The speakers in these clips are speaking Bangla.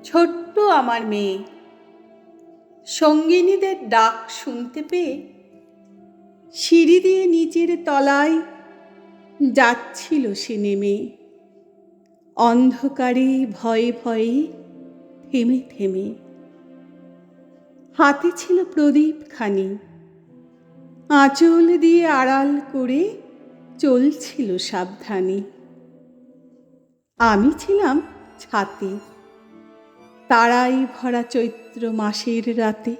ছোট্ট আমার মেয়ে সঙ্গিনীদের ডাক শুনতে পেয়ে সিঁড়ি দিয়ে নিচের তলায় যাচ্ছিল সে নেমে, অন্ধকারে ভয়ে ভয়ে থেমে থেমে। হাতে ছিল প্রদীপখানি, আঁচল দিয়ে আড়াল করে চলছিল সাবধানে। আমি ছিলাম ছাতে, তারাই ভরা চৈত্র মাসের রাতে।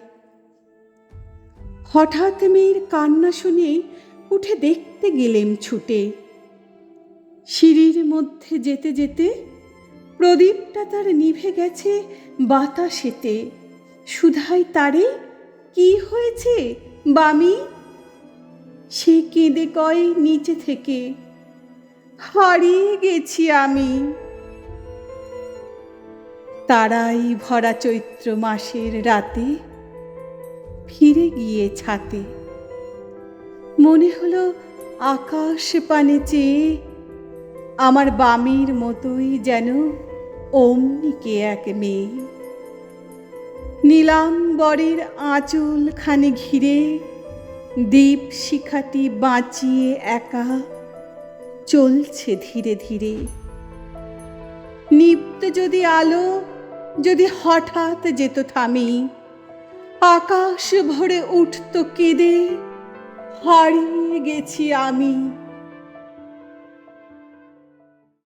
হঠাৎ মেয়ের কান্না শুনে উঠে দেখতে গেলেম ছুটে। সিঁড়ির মধ্যে যেতে যেতে প্রদীপটা তার নিভে গেছে বাতাসেতে। সুধাই তারে, কি হয়েছে বামি? সে কেঁদে কয় নিচে থেকে, হারিয়ে গেছি আমি। তারাই ভরা চৈত্র মাসের রাতে ফিরে গিয়ে ছাতে। মনে হলো আকাশ পানে চেয়ে আমার বামির মতোই যেন অমনি কে এক মেয়ে। নীলাম্বরের আঁচল খানি ঘিরে দীপ শিখাটি বাঁচিয়ে একা চলছে ধীরে ধীরে। নিপ্ত যদি আলো যদি হঠাৎ যেত থামি, আকাশ ভরে উঠত কেঁদে, হারিয়ে গেছি আমি।